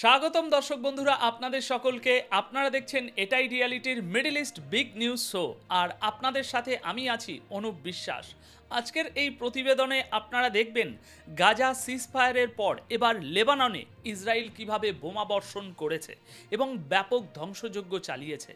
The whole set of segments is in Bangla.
স্বাগতম দর্শক বন্ধুরা, আপনাদের সকলকে। আপনারা দেখছেন এটাই রিয়ালিটির Middle East big news show, আর আপনাদের সাথে আমি আছি অনুপ বিশ্বাস। আজকের এই প্রতিবেদনে আপনারা দেখবেন গাজা সিজফায়ারের পর এবার লেবাননে ইসরায়েল কিভাবে বোমা বর্ষণ করেছে এবং ব্যাপক ধ্বংসযজ্ঞ চালিয়েছে।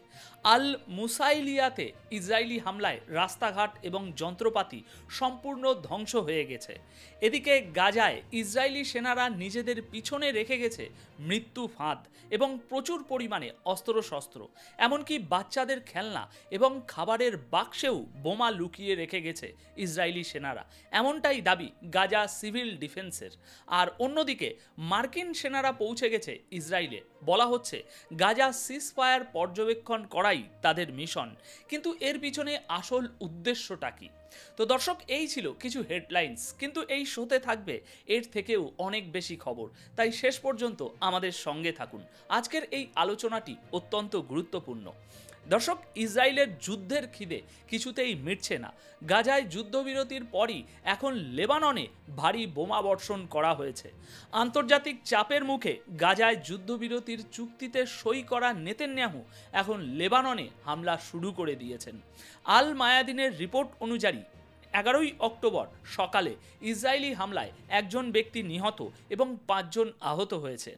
আল মুসাইলিয়াতে ইসরায়েলি হামলায় রাস্তাঘাট এবং যন্ত্রপাতি সম্পূর্ণ ধ্বংস হয়ে গেছে। এদিকে গাজায় ইসরায়েলি সেনারা নিজেদের পিছনে রেখে গেছে মৃত্যু ফাঁদ এবং প্রচুর পরিমাণে অস্ত্রশস্ত্র, এমনকি বাচ্চাদের খেলনা এবং খাবারের বাক্সেও বোমা লুকিয়ে রেখে গেছে ইসরায়েলি সেনারা, এমনটাই দাবি গাজা সিভিল ডিফেন্সের। আর অন্যদিকে মার্কিন সেনারা পৌঁছে গেছে ইসরায়েলে। বলা হচ্ছে গাজা সিজফায়ার পর্যবেক্ষণ করাই তাদের মিশন, কিন্তু এর পিছনে আসল উদ্দেশ্যটা কি? তো দর্শক, এই ছিল কিছু হেডলাইন্স, কিন্তু এই শোতে থাকবে এর থেকেও অনেক বেশি খবর, তাই শেষ পর্যন্ত আমাদের সঙ্গে থাকুন। আজকের এই আলোচনাটি অত্যন্ত গুরুত্বপূর্ণ। দর্শক, ইসরায়েলের যুদ্ধের খিদে কিছুতেই মিটছে না। গাজায় যুদ্ধবিরতির পরই এখন লেবাননে ভারী বোমা বর্ষণ করা হয়েছে। আন্তর্জাতিক চাপের মুখে গাজায় যুদ্ধবিরতির চুক্তিতে সই করা নেতানিয়াহু এখন লেবাননে হামলা শুরু করে দিয়েছেন। আল মায়াদিনের রিপোর্ট অনুযায়ী 11ই অক্টোবর সকালে ইসরায়েলি হামলায় একজন ব্যক্তি নিহত এবং 5 জন আহত হয়েছে।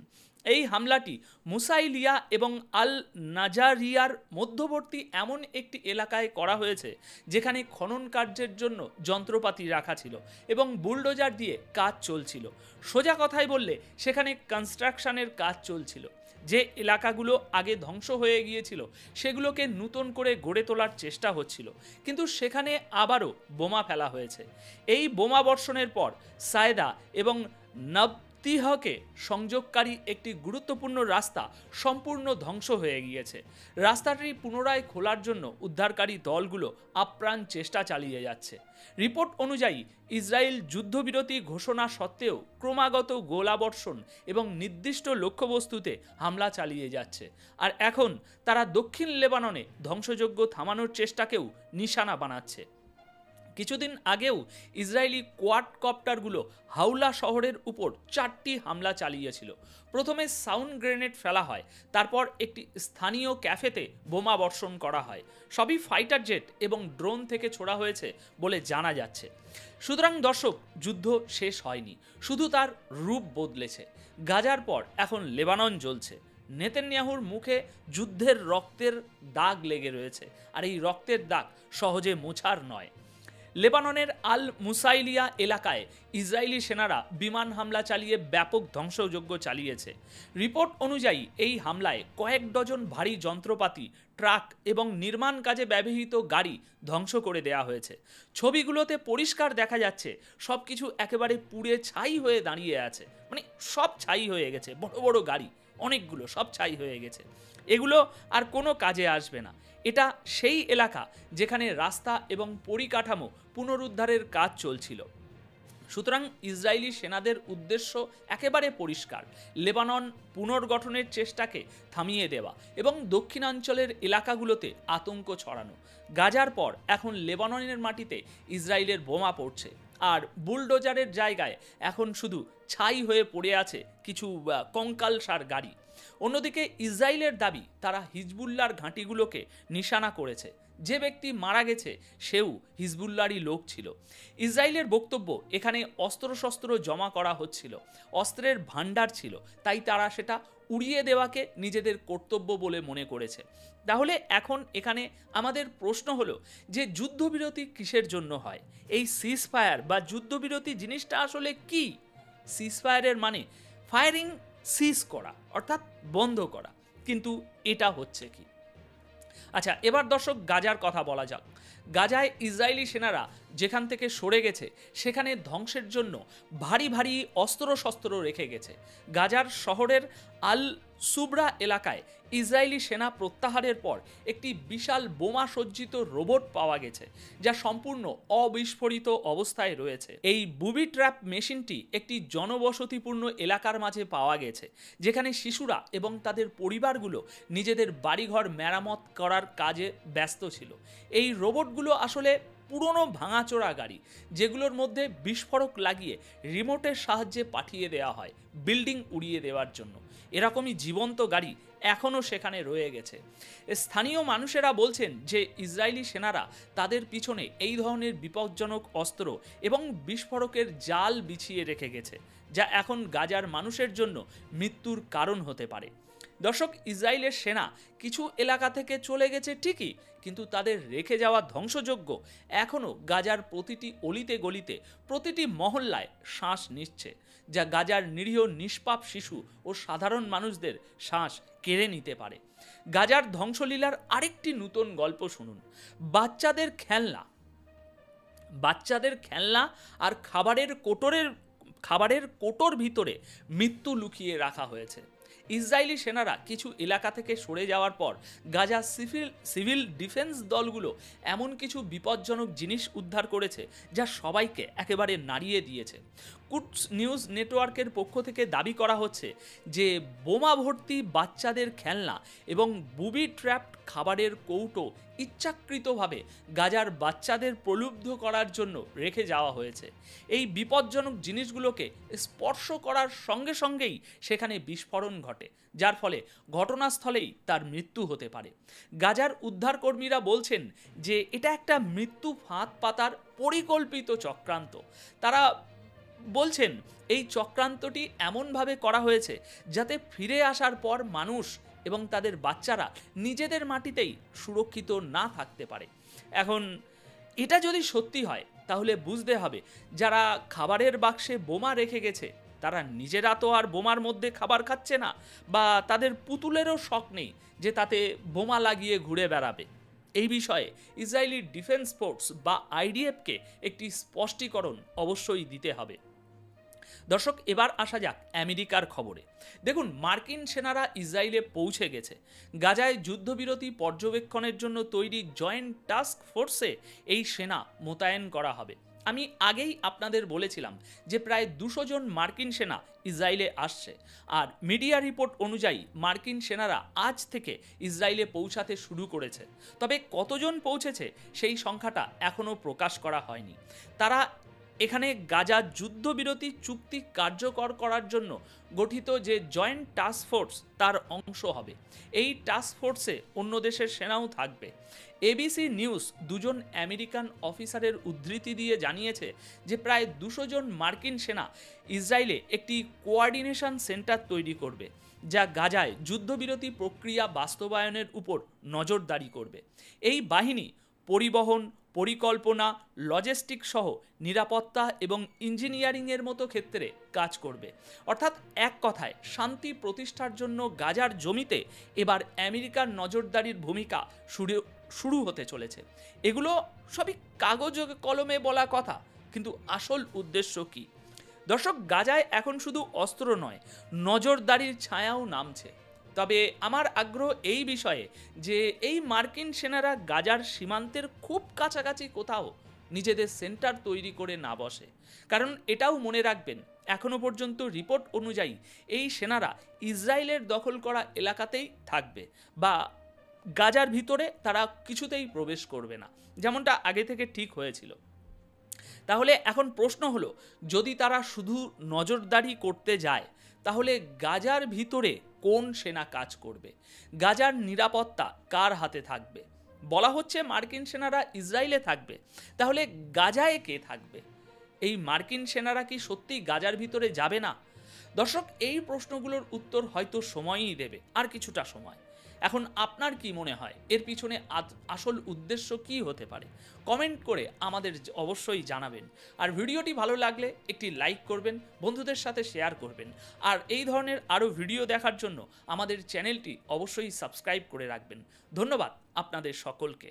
এই হামলাটি মুসাইলিয়া এবং আল নাজারিয়ার মধ্যবর্তী এমন একটি এলাকায় করা হয়েছে যেখানে খনন কার্যের জন্য যন্ত্রপাতি রাখা ছিল এবং বুলডোজার দিয়ে কাজ চলছিল। সোজা কথায় বললে সেখানে কনস্ট্রাকশনের কাজ চলছিল। যে এলাকাগুলো আগে ধ্বংস হয়ে গিয়েছিল সেগুলোকে নতুন করে গড়ে তোলার চেষ্টা হচ্ছিল, কিন্তু সেখানে আবারও বোমা ফেলা হয়েছে। এই বোমা বর্ষণের পর সায়দা এবং নবতিহকে সংযোগকারী একটি গুরুত্বপূর্ণ রাস্তা সম্পূর্ণ ধ্বংস হয়ে গিয়েছে। রাস্তাটি পুনরায় খোলার জন্য উদ্ধারকারী দলগুলো আপ্রাণ চেষ্টা চালিয়ে যাচ্ছে। রিপোর্ট অনুযায়ী ইসরায়েল যুদ্ধবিরতি ঘোষণা সত্ত্বেও ক্রমাগত গোলাবর্ষণ এবং নির্দিষ্ট লক্ষ্যবস্তুতে হামলা চালিয়ে যাচ্ছে, আর এখন তারা দক্ষিণ লেবাননে ধ্বংসযজ্ঞ থামানোর চেষ্টাকেও নিশানা বানাচ্ছে। কিছুদিন আগেও ইসরায়েলি কোয়াডকপ্টারগুলো হাওলা শহরের উপর 4টি হামলা চালিয়েছিল। প্রথমে সাউন্ড গ্রেনেড ফেলা হয়, তারপর একটি স্থানীয় ক্যাফেতে বোমা বর্ষণ করা হয়। সবই ফাইটার জেট এবং ড্রোন থেকে ছোড়া হয়েছে বলে জানা যাচ্ছে। সুতরাং দর্শক, যুদ্ধ শেষ হয়নি, শুধু তার রূপ বদলেছে। গাজার পর এখন লেবানন জ্বলছে। নেতানিয়াহুর মুখে যুদ্ধের রক্তের দাগ লেগে রয়েছে, আর এই রক্তের দাগ সহজে মোছার নয়। লেবাননের আল মুসাইলিয়া এলাকায় ইসরায়েলি সেনারা বিমান হামলা চালিয়ে ব্যাপক ধ্বংসযজ্ঞ চালিয়েছে। রিপোর্ট অনুযায়ী এই হামলায় কয়েক ডজন ভারী যন্ত্রপাতি, ট্রাক এবং নির্মাণ কাজে ব্যবহৃত গাড়ি ধ্বংস করে দেওয়া হয়েছে। ছবিগুলোতে পরিষ্কার দেখা যাচ্ছে সবকিছু একেবারে পুড়ে ছাই হয়ে দাঁড়িয়ে আছে, মানে সব ছাই হয়ে গেছে। বড় বড় গাড়ি অনেকগুলো সব ছাই হয়ে গেছে। এগুলো আর কোনো কাজে আসবে না। এটা সেই এলাকা যেখানে রাস্তা এবং পরিকাঠামো পুনরুদ্ধারের কাজ চলছিল। সুতরাং ইসরায়েলি সেনাদের উদ্দেশ্য একেবারে পরিষ্কার: লেবানন পুনর্গঠনের চেষ্টাকে থামিয়ে দেওয়া এবং দক্ষিণাঞ্চলের এলাকাগুলোতে আতঙ্ক ছড়ানো। গাজার পর এখন লেবাননের মাটিতে ইসরায়েলের বোমা পড়ছে, আর বুলডোজারের জায়গায় এখন শুধু ছাই হয়ে পড়ে আছে কিছু কঙ্কালসার গাড়ি। অন্যদিকে ইসরায়েলের দাবি তারা হিজবুল্লাহর ঘাঁটিগুলোকে নিশানা করেছে। যে ব্যক্তি মারা গেছে সেও হিজবুল্লাহরই লোক ছিল। ইসরায়েলের বক্তব্য, এখানে অস্ত্রশস্ত্র জমা করা হচ্ছিল, অস্ত্রের ভাণ্ডার ছিল, তাই তারা সেটা উড়িয়ে দেওয়াকে নিজেদের কর্তব্য বলে মনে করেছে। তাহলে এখন এখানে আমাদের প্রশ্ন হলো যে যুদ্ধবিরতি কিসের জন্য হয়? এই সিজফায়ার বা যুদ্ধবিরতি জিনিসটা আসলে কি? সিজফায়ারের মানে ফায়ারিং সিজ করা, অর্থাৎ বন্ধ করা, কিন্তু এটা হচ্ছে কি? আচ্ছা, এবার দর্শক গাজার কথা বলা যাক। গাজায় ইসরায়েলি সেনারা যেখান থেকে সরে গেছে সেখানে ধ্বংসের জন্য ভারী ভারী অস্ত্রশস্ত্র রেখে গেছে। গাজার শহরের আল সুবরা এলাকায় ইসরায়েলি সেনা প্রত্যাহারের পর একটি বিশাল বোমা সজ্জিত রোবট পাওয়া গেছে, যা সম্পূর্ণ অবিস্ফোরিত অবস্থায় রয়েছে। এই বুবি ট্র্যাপ মেশিনটি একটি জনবসতিপূর্ণ এলাকার মাঝে পাওয়া গেছে, যেখানে শিশুরা এবং তাদের পরিবারগুলো নিজেদের বাড়িঘর মেরামত করার কাজে ব্যস্ত ছিল। এই রোবটগুলো আসলে পুরনো ভাঙাচোরা গাড়ি, যেগুলোর মধ্যে বিস্ফোরক লাগিয়ে রিমোটের সাহায্যে পাঠিয়ে দেওয়া হয় বিল্ডিং উড়িয়ে দেওয়ার জন্য। এরকমই জীবন্ত গাড়ি এখনও সেখানে রয়ে গেছে। স্থানীয় মানুষেরা বলছেন যে ইসরায়েলি সেনারা তাদের পিছনে এই ধরনের বিপজ্জনক অস্ত্র এবং বিস্ফোরকের জাল বিছিয়ে রেখে গেছে, যা এখন গাজার মানুষের জন্য মৃত্যুর কারণ হতে পারে। দর্শক, ইসরায়েলের সেনা কিছু এলাকা থেকে চলে গেছে ঠিকই, কিন্তু তাদের রেখে যাওয়া ধ্বংসযজ্ঞ এখনও গাজার প্রতিটি অলিতে গলিতে, প্রতিটি মহল্লায় শ্বাস নিচ্ছে, যা গাজার নিরীহ নিষ্পাপ শিশু ও সাধারণ মানুষদের শ্বাস কেড়ে নিতে পারে। গাজার ধ্বংসলীলার আরেকটি নতুন গল্প শুনুন। বাচ্চাদের খেলনা আর খাবারের কোটোর ভিতরে মৃত্যু লুকিয়ে রাখা হয়েছে। ইসরায়েলি সেনারা কিছু এলাকা থেকে সরে যাওয়ার পর গাজা সিভিল ডিফেন্স দলগুলো এমন কিছু বিপজ্জনক জিনিস উদ্ধার করেছে যা সবাইকে একেবারে নাড়িয়ে দিয়েছে। কুটস নিউজ নেটওয়ার্কের পক্ষ থেকে দাবি করা হচ্ছে যে বোমা ভর্তি বাচ্চাদের খেলনা এবং বুবি ট্র্যাপড খাবারের কৌটো ইচ্ছাকৃতভাবে গাজার বাচ্চাদের প্রলুব্ধ করার জন্য রেখে যাওয়া হয়েছে। এই বিপজ্জনক জিনিসগুলোকে স্পর্শ করার সঙ্গে সঙ্গেই সেখানে বিস্ফোরণ ঘটে, যার ফলে ঘটনাস্থলেই তার মৃত্যু হতে পারে। গাজার উদ্ধারকর্মীরা বলছেন যে এটা একটা মৃত্যু ফাঁদ পাতার পরিকল্পিত চক্রান্ত। তারা বলছেন এই চক্রান্তটি এমনভাবে করা হয়েছে যাতে ফিরে আসার পর মানুষ এবং তাদের বাচ্চারা নিজেদের মাটিতেই সুরক্ষিত না থাকতে পারে। এখন এটা যদি সত্যি হয় তাহলে বুঝতে হবে যারা খাবারের বাক্সে বোমা রেখে গেছে তারা নিজেরা তো আর বোমার মধ্যে খাবার খাচ্ছে না, বা তাদের পুতুলেরও শখ নেই যে তাতে বোমা লাগিয়ে ঘুরে বেড়াবে। এই বিষয়ে ইসরায়েলি ডিফেন্স ফোর্স বা আইডিএফকে একটি স্পষ্টীকরণ অবশ্যই দিতে হবে। দর্শক, এবার আসা যাক আমেরিকার খবরে। দেখুন, মার্কিন সেনারা ইসরায়েলে পৌঁছে গেছে। গাজায় যুদ্ধবিরতি পর্যবেক্ষণের জন্য তৈরি জয়েন্ট টাস্ক ফোর্সে এই সেনা মোতায়েন করা হবে। আমি আগেই আপনাদের বলেছিলাম যে প্রায় 200 জন মার্কিন সেনা ইসরায়েলে আসছে, আর মিডিয়া রিপোর্ট অনুযায়ী মার্কিন সেনারা আজ থেকে ইসরায়েলে পৌঁছাতে শুরু করেছে। তবে কতজন পৌঁছেছে সেই সংখ্যাটা এখনও প্রকাশ করা হয়নি। তারা এখানে গাজা যুদ্ধবিরতি চুক্তি কার্যকর করার জন্য গঠিত যে জয়েন্ট টাস্ক ফোর্স তার অংশ হবে। এই টাস্ক ফোর্সে অন্য দেশের সেনাও থাকবে। এবিসি নিউজ 2 জন আমেরিকান অফিসারের উদ্ধৃতি দিয়ে জানিয়েছে যে প্রায় 200 জন মার্কিন সেনা ইসরায়েলে একটি কোঅর্ডিনেশন সেন্টার তৈরি করবে, যা গাজায় যুদ্ধবিরতি প্রক্রিয়া বাস্তবায়নের উপর নজরদারি করবে। এই বাহিনী পরিবহন, পরিকল্পনা, লজিস্টিক সহ নিরাপত্তা এবং ইঞ্জিনিয়ারিংয়ের মতো ক্ষেত্রে কাজ করবে। অর্থাৎ এক কথায় শান্তি প্রতিষ্ঠার জন্য গাজার জমিতে এবার আমেরিকার নজরদারির ভূমিকা শুরু হতে চলেছে। এগুলো সবই কাগজ কলমে বলা কথা, কিন্তু আসল উদ্দেশ্য কি? দর্শক, গাজায় এখন শুধু অস্ত্র নয়, নজরদারির ছায়াও নামছে। তবে আমার আগ্রহ এই বিষয়ে যে এই মার্কিন সেনারা গাজার সীমান্তের খুব কাছাকাছি কোথাও নিজেদের সেন্টার তৈরি করে না বসে। কারণ এটাও মনে রাখবেন, এখনো পর্যন্ত রিপোর্ট অনুযায়ী এই সেনারা ইসরায়েলের দখল করা এলাকাতেই থাকবে, বা গাজার ভিতরে তারা কিছুতেই প্রবেশ করবে না, যেমনটা আগে থেকে ঠিক হয়েছিল। তাহলে এখন প্রশ্ন হলো, যদি তারা শুধু নজরদারি করতে যায় তাহলে গাজার ভিতরে কোন সেনা কাজ করবে? গাজার নিরাপত্তা কার হাতে থাকবে? বলা হচ্ছে মার্কিন সেনারা ইসরায়েলে থাকবে, তাহলে গাজায় কে থাকবে? এই মার্কিন সেনারা কি সত্যি গাজার ভিতরে যাবে না? দর্শক, এই প্রশ্নগুলোর উত্তর হয়তো সময়ই দেবে, আর কিছুটা সময়। এখন আপনার কি মনে হয় এর পিছনে আসল উদ্দেশ্য কি হতে পারে? কমেন্ট করে আমাদের অবশ্যই জানাবেন। আর ভিডিওটি ভালো লাগলে একটি লাইক করবেন, বন্ধুদের সাথে শেয়ার করবেন। আর এই ধরনের আরও ভিডিও দেখার জন্য আমাদের চ্যানেলটি অবশ্যই সাবস্ক্রাইব করে রাখবেন। ধন্যবাদ আপনাদের সকলকে।